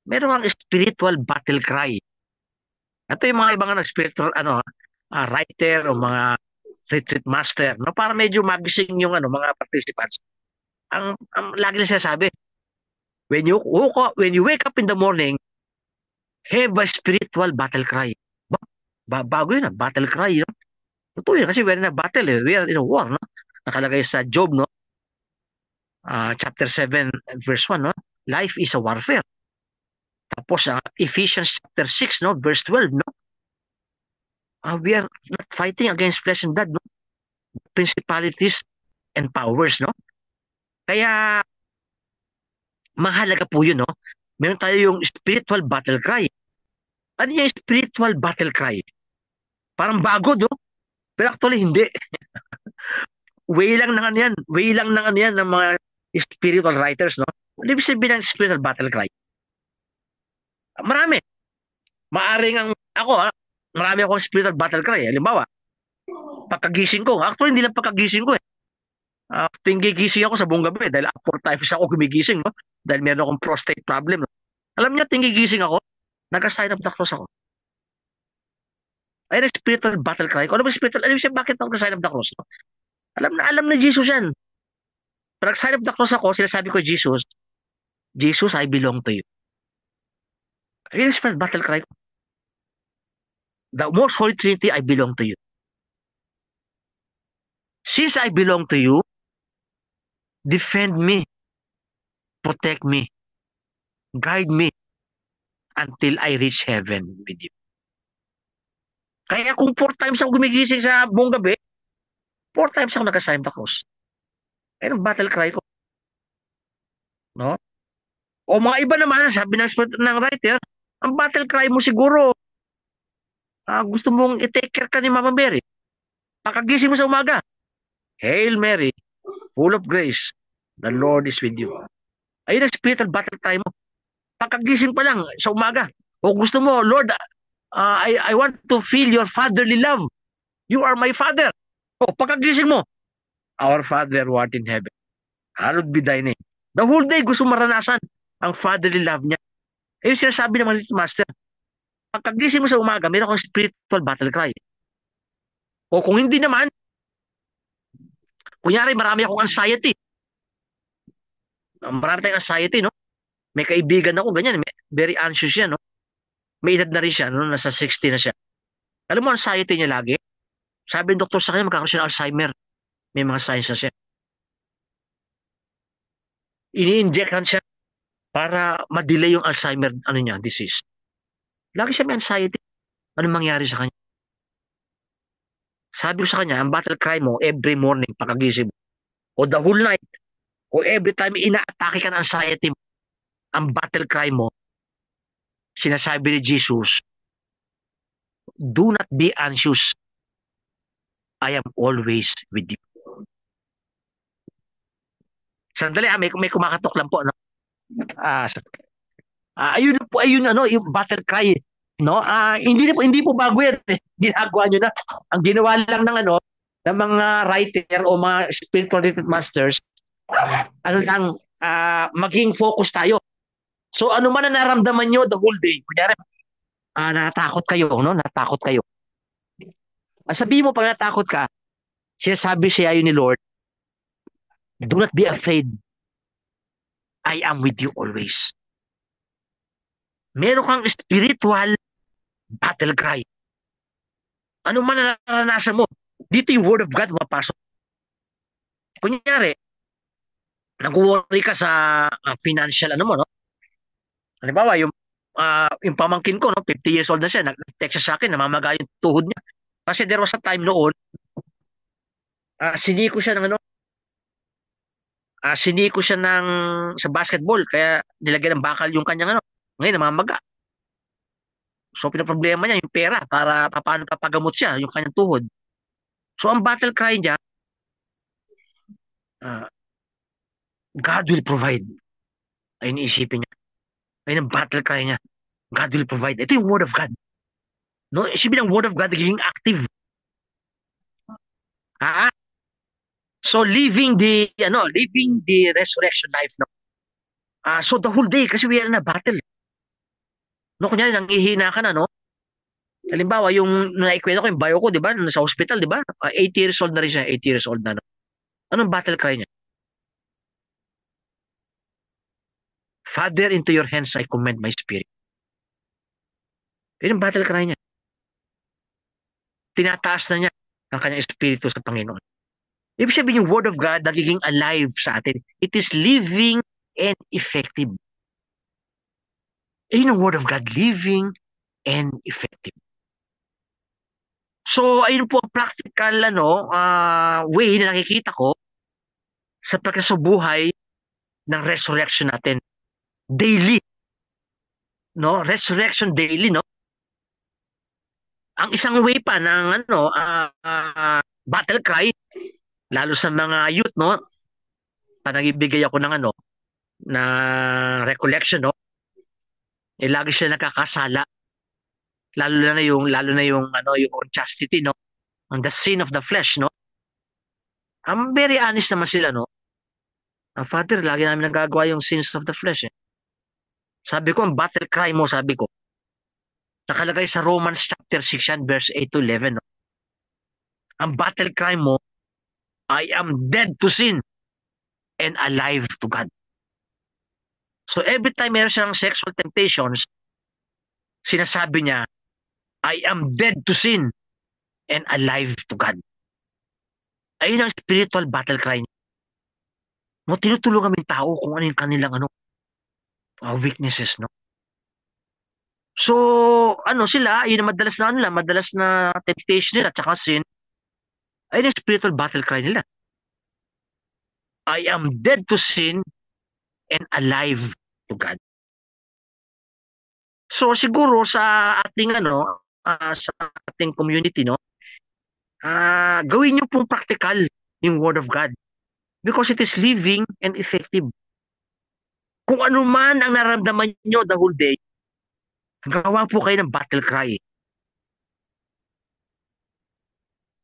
meron ang spiritual battle cry. Ito yung mga ibang spiritual writer o mga retreat master, no? Para medyo magising yung mga participants. Ang lagi nila sinasabi, when you wake up in the morning, have a spiritual battle cry. Bago yun, battle cry, no? Totoo yun, kasi we're in a battle, we are in a war, no? Nakalagay sa Job, no? Chapter 7, verse 1, no? Life is a warfare. Tapos, Ephesians chapter 6, no? Verse 12, no? We are not fighting against flesh and blood, no? Principalities and powers, no? Kaya, mahalaga po yun, no? Meron tayo yung spiritual battle cry. Ano yung spiritual battle cry? Parang bago, no? Pero actually, hindi. Way lang ng yan ng mga spiritual writers, no? Ibig sabihin ng spiritual battle cry. Marami. Maaring marami akong spiritual battle cry. Halimbawa, pagkagising ko. Actually, hindi lang pagkagising ko eh. Tuwing gigising ako sa buong gabi dahil 4 times ako gumigising, no? Dahil meron akong prostate problem. No? Alam niya, tuwing gigising ako, nag-sign up the cross ako. Ay, spiritual battle cry. Kung ano ba spiritual, alam siya bakit nag-sign up the cross? No? Alam na Jesus yan. Pag nag-sign up the cross ako, sinasabi ko, Jesus, I belong to you. Ayun yung spiritual battle cry ko. The most holy Trinity, I belong to you. Since I belong to you, defend me, protect me, guide me until I reach heaven with you. Kaya kung 4 times ako gumigising sa buong gabi, 4 times ako nag-assign the cross. Ayun ang battle cry ko. No? O mga iba naman, sabi ng writer, ang battle cry mo siguro, gusto mong i-take care ka ni Mama Mary. Pagkagising mo sa umaga, Hail Mary, full of grace, the Lord is with you. Ayun ang spiritual battle cry mo. Pagkagising pa lang sa umaga, o gusto mo, Lord, I want to feel your fatherly love. You are my father. O pagkagising mo, Our Father who art in heaven, hallowed be thy name. The whole day gusto maranasan ang fatherly love niya. Yung sinasabi ng mga little master, pagkagising mo sa umaga, meron kang spiritual battle cry. O kung hindi naman, kunyari marami akong anxiety. Marami tayong anxiety, no? May kaibigan ako, ganyan, very anxious siya, no? May edad na rin siya, no? Nasa 60 na siya. Alam mo, anxiety niya lagi. Sabi ng doktor sa kanya, magkakaroon siya ng Alzheimer. May mga signs na siya. Ini-injectan siya para ma-delay yung Alzheimer disease. Lagi siya may anxiety. Anong mangyari sa kanya? Sabi ko sa kanya, ang battle cry mo every morning pagkagising mo, o the whole night, o every time ina-atake ka ng anxiety mo, ang battle cry mo, sinasabi ni Jesus, do not be anxious. I am always with you. Sandali, may kumakatok lang po. No? Ah, ayun po, ayun ano, yung battle cry. No? Hindi po bago yan. Eh. Ginagawa nyo na. Ang ginawa lang ng ano, ng mga writer o mga spiritual masters, ano lang, maging focus tayo. So ano man na naramdaman nyo the whole day, kunyari, natakot kayo, no? Natakot kayo. Sabihin mo pag natakot ka, sinasabi siya yun ni Lord, do not be afraid. I am with you always. Meron kang spiritual battle cry. Ano man na naranasan mo, dito yung word of God mapasok. Kunyari, nag-worry ka sa financial ano mo, no? Halimbawa, yung pamangkin ko, no, 50 years old na siya, nag-text siya sa akin, namamaga yung tuhod niya. Kasi there was a time noon, siniko siya ng ano, siniko siya sa basketball, kaya nilagyan ng bakal yung kanyang ano. Ngayon, namamaga. So, pinaproblema niya yung pera para paano papagamot siya, yung kanyang tuhod. So, ang battle cry niya, ah, God will provide. Ayun iisipin niya. Ayun ang battle cry niya. God will provide. Ito yung word of God. No, isipin ang word of God nagiging active. So living the resurrection life, no. So the whole day kasi we are in a battle. No, kunyari nanghihina ka na, no. Halimbawa, yung naikwento ko yung bio ko, 'di ba? Sa hospital, 'di ba? 80 years old na rin siya, 80 years old na. No? Anong battle cry niya? Father, into your hands I commend my spirit. Yun ang battle cry niya. Tinataas na niya ang kanyang espiritu sa Panginoon. Ibig sabihin yung word of God nagiging alive sa atin. It is living and effective. Yun ang word of God, living and effective. So, ayun po ang practical way na nakikita ko sa pagkasubuhay ng resurrection natin. Daily. No? Resurrection daily, no? Ang isang way pa ng battle cry, lalo sa mga youth, no? Nagbibigay ako ng na recollection, no? Lagi sila nakakasala. Lalo na yung chastity, no? On the sin of the flesh, no? Very honest naman sila, no? Father, lagi namin nagagawa yung sins of the flesh, eh. Sabi ko, ang battle cry mo, sabi ko, nakalagay sa Romans chapter 6 yan, verse 8 to 11, no? Ang battle cry mo, I am dead to sin and alive to God. So every time meron siyang sexual temptations, sinasabi niya, I am dead to sin and alive to God. Ayun ang spiritual battle cry niya. No, tinutulungan kami tao kung ano yung kanilang weaknesses, no? So, sila, yun ang madalas na temptation nila, tsaka sin, ayun ang spiritual battle cry nila. I am dead to sin and alive to God. So, siguro sa ating, sa ating community, no, gawin niyo pong practical yung Word of God because it is living and effective. Kung ano man ang naramdaman niyo the whole day, gawa po kayo ng battle cry.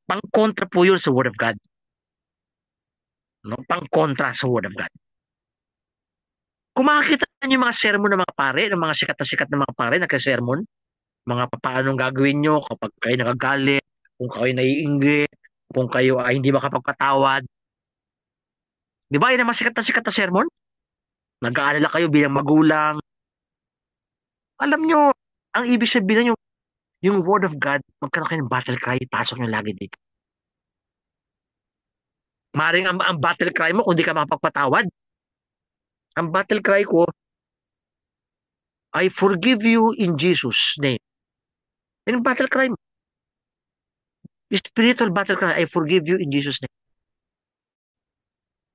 Pang-kontra po yun sa Word of God. No? Pang-kontra sa Word of God. Kung makakita niyo yung mga sermon ng mga pare, ng mga sikat na mga pare, nagka-sermon, mga paanong gagawin nyo kapag kayo nagagalit, kung kayo naiinggit, kung kayo ay hindi makapagpatawad. Di ba yun ang mga sikat na sermon? Nag-aalala kayo bilang magulang. Alam nyo, ang ibig sabihin yung Word of God, magkaroon kayo ng battle cry, pasok nyo lagi dito. Maring ang battle cry mo kung di ka makapagpatawad. Ang battle cry ko, I forgive you in Jesus' name. Yan ang battle cry mo. Spiritual battle cry, I forgive you in Jesus' name.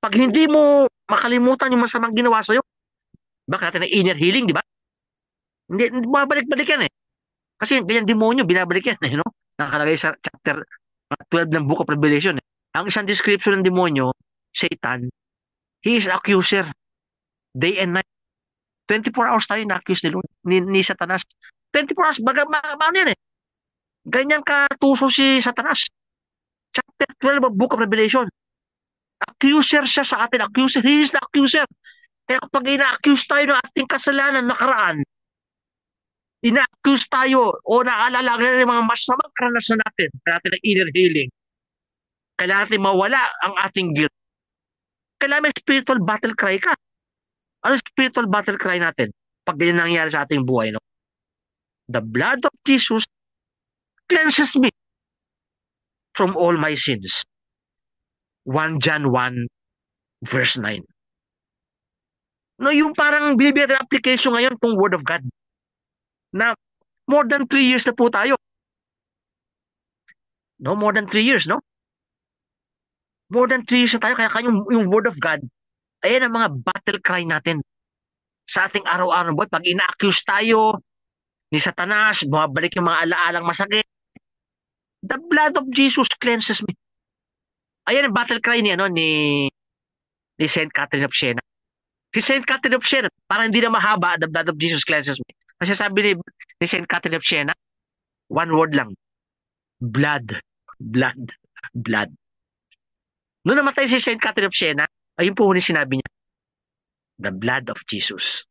Pag hindi mo makalimutan yung masamang ginawa sa'yo, Baka natin ng inner healing, di ba? Hindi, babalik-balik yan eh. Kasi ganyan demonyo, binabalik yan eh, no? Nakalagay sa chapter 12 ng Book of Revelation eh. Ang isang description ng demonyo, Satan, he is accuser, day and night. 24 hours tayo na-accuse ni Satanas. 24 hours, ano yan eh. Ganyan katuso si Satanas. Chapter 12 of Book of Revelation. Accuser siya sa atin. Accuser. He is the accuser. Kaya kapag ina-accuse tayo ng ating kasalanan nakaraan, ina-accuse tayo o naalala natin ng mga masamang karanasan natin, natin ng inner healing. Kailangan natin mawala ang ating guilt. Kailangan may spiritual battle cry ka. Ano spiritual battle cry natin? Pag ganyan nangyayari sa ating buhay, no? The blood of Jesus cleanses me from all my sins. 1 John 1 verse 9. No, yung parang binibigyan natin application ngayon tong Word of God. Na more than 3 years na po tayo. No, more than 3 years, no? More than 3 years na tayo. Kaya yung Word of God, ayan ang mga battle cry natin sa ating araw-araw buhay. Pag ina-accuse tayo ni Satanas, bumabalik yung mga alaalang masakit, the blood of Jesus cleanses me. Ayan ang battle cry ni Saint Catherine of Siena. Si Saint Catherine of Siena, parang hindi na mahaba, the blood of Jesus cleanses me. Kasi sabi ni Saint Catherine of Siena, one word lang, blood, blood, blood. Noong namatay si Saint Catherine of Siena, ayun po huli sinabi niya, the blood of Jesus.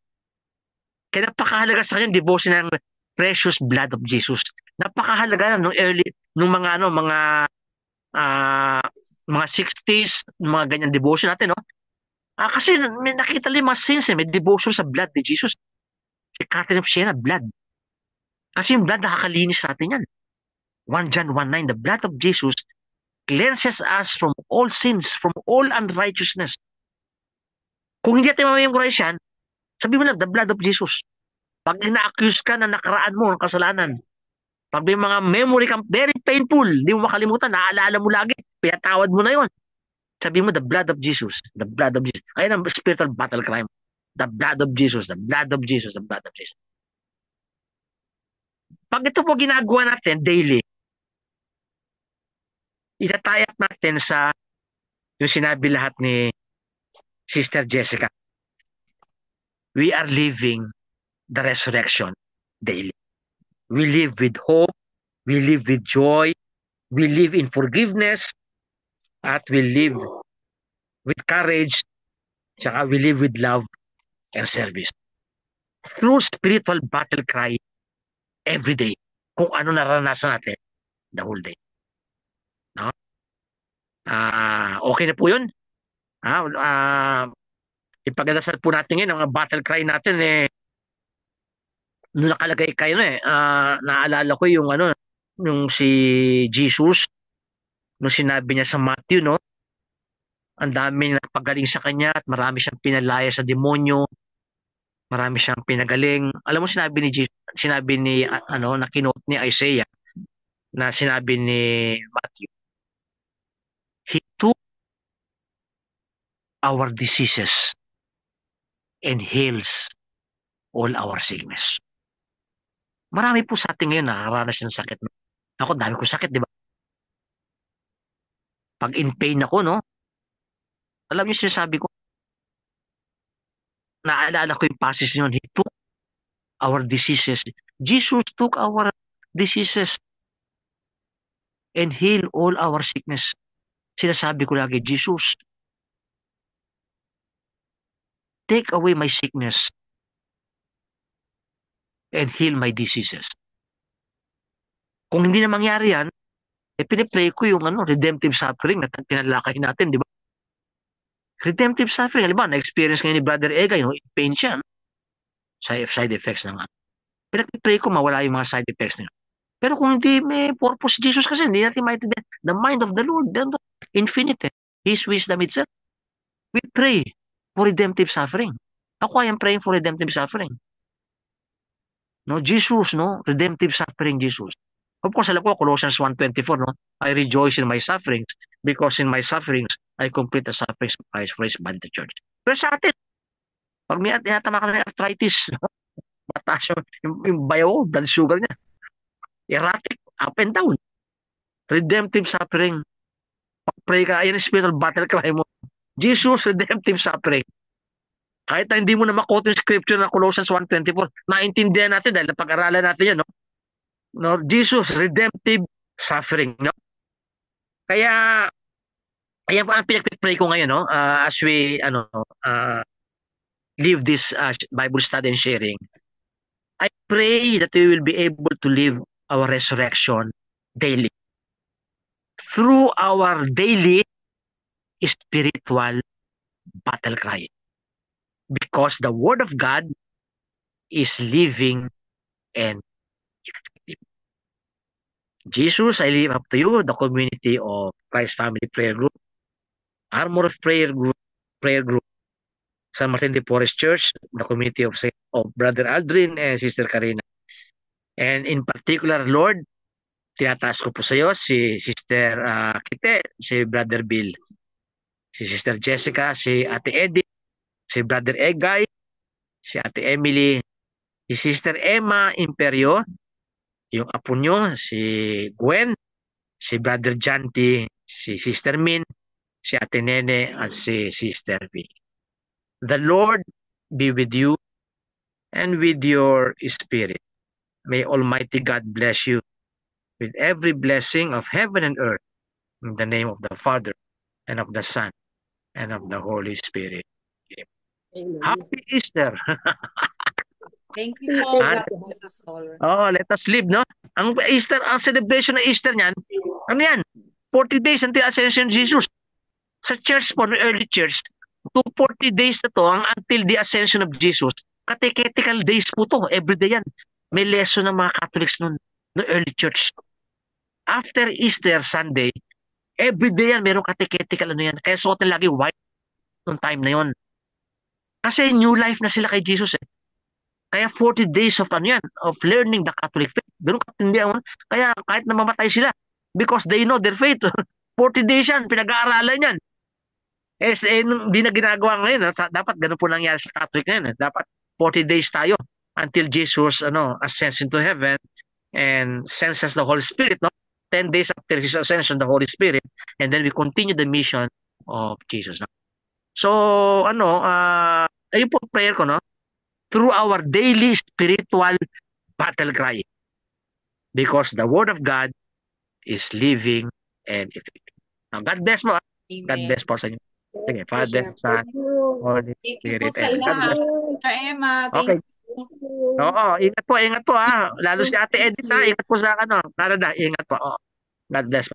Kaya napakahalaga sa kanya devotion ng precious blood of Jesus. Napakahalaga na nung mga 60s, mga ganyan devotion natin, no? Kasi may nakita lang mga sins may devotion sa blood ni Jesus. Si Catherine of Siena, blood. Kasi yung blood nakakalinis sa atin yan. 1 John 1:9, the blood of Jesus cleanses us from all sins, from all unrighteousness. Kung hindi natin mamemorize yan, sabi mo lang, the blood of Jesus. Pag ina-accuse ka na nakaraan mo ng kasalanan, pag may mga memory ka, very painful, hindi mo makalimutan, naaalala mo lagi, pinatawad mo na yon. Sabi mo, the blood of Jesus, the blood of Jesus. Ayan ang spiritual battle cry. The blood of Jesus, the blood of Jesus, the blood of Jesus. Pag ito po ginagawa natin daily, itatayak natin sa yung sinabi lahat ni Sister Jessica. We are living the resurrection daily. We live with hope, we live with joy, we live in forgiveness, at we live with courage, tsaka we live with love and service. Through spiritual battle cry every day, kung ano naranasan natin the whole day. No? Okay na po yun. Ipagdasal po natin yun, ang battle cry natin nung nakalagay kayo naalala ko yung si Jesus, nung sinabi niya sa Matthew, no? Ang dami nagpagaling sa kanya at marami siyang pinalaya sa demonyo, marami siyang pinagaling. Alam mo sinabi ni Jesus, na kinote ni Isaiah, na sinabi ni Matthew, He took our diseases and heals all our sickness. Marami po sa atin ngayon nakakaranas ng sakit. Ako, dami ko sakit, di ba? Pag in pain ako, no? Alam niyo sinasabi ko, naalala ko yung passage niyon, He took our diseases. Jesus took our diseases and heal all our sickness. Sinasabi ko lagi, Jesus, take away my sickness and heal my diseases. Kung hindi na mangyari yan, pinipray ko yung redemptive suffering na tinalakay natin, di ba? Redemptive suffering, alam ba, na-experience ngayon ni Brother Ega, yung pain siya, side effects na nga. Pinipray ko mawala yung mga side effects niya. Pero kung hindi may purpose Jesus kasi, hindi natin maintindihan. The mind of the Lord, infinite. His wisdom itself. We pray for redemptive suffering. Ako, I am praying for redemptive suffering. No, Jesus, no? Redemptive suffering, Jesus. Of course, alam ko, Colossians 1:24, no? I rejoice in my sufferings because in my sufferings, I complete the sufferings of Christ for His body, the church. Pero sa atin, hindi natin maintindihan. The mind of the Lord, infinite. His wisdom itself. We pray for redemptive suffering. Ako, I am praying for redemptive suffering. No, Jesus, no? Redemptive suffering, Jesus. Of course, alam ko, Colossians 1:24, no? I rejoice in my sufferings because in my sufferings, I complete the sufferings of Christ for His body, the church. Pero sa atin, Pag may tinatama ka ng arthritis, mataas yung bio, blood sugar niya. Erratic, up and down. Redemptive suffering. Pag-pray ka, ayan yung spiritual battle cry mo. Jesus, redemptive suffering. Kahit na hindi mo na makote yung scripture na Colossians 1:24, naintindihan natin dahil napag-aralan natin yan, no? No, Jesus, redemptive suffering, no? Kaya, ayan po ang pinag-pray ko ngayon, no? As we, leave this Bible study and sharing. I pray that we will be able to live our resurrection daily through our daily spiritual battle cry. Because the Word of God is living and effective. Jesus, I leave up to you the community of Christ Family Prayer Group, Armor of Prayer Group, San Martin de Porres Church, the community of Brother Aldrin and Sister Karina. And in particular, Lord, tinataas ko po sa iyo si Sister Kite, si Brother Bill, si Sister Jessica, si Ate Edith, si Brother Egay, si Ate Emily, si Sister Emma Imperio, yung apo nyo, si Gwen, si Brother Janty, si Sister Min, si Ate Nene, at si Sister V. The Lord be with you and with your spirit. May Almighty God bless you with every blessing of heaven and earth. In the name of the Father, and of the Son, and of the Holy Spirit. Amen. Happy Easter! Thank you po. God bless us all. Oh, let us live, no? Ang Easter, ang celebration ng Easter niyan, ano yan? 40 days until Ascension of Jesus. Sa church po, no early church, 40 days na to, ang until the Ascension of Jesus, catechetical days po to, everyday yan. May lesson ng mga Catholics noon, no early church. After Easter Sunday, everyday yan, merong catechetical ano yan. Kaya suot na lagi white noong time na yon. Kasi new life na sila kay Jesus eh. Kaya 40 days of ano yan, of learning the Catholic faith. Ganun katindi ang kaya kahit namamatay sila, because they know their faith. 40 days yan, pinag-aaralan yan. Hindi na ginagawa ngayon. Dapat ganun po nangyari sa Catholic ngayon. Dapat 40 days tayo until Jesus ascends into heaven and sends us the Holy Spirit. No? 10 days after His ascension, the Holy Spirit. And then we continue the mission of Jesus. No? So, ayun po prayer ko, no? Through our daily spiritual battle cry. Because the Word of God is living and effective. Now, God bless mo. God Amen. bless po sa inyo. Sige, Father, Son, Holy Thank you po Spirit. sa And God lahat. bless. Sister Emma, thank Okay. you. Oo, ingat po ha. Lalo si Ate Edith ha. Ingat po sa Canada. Ingat po. God bless.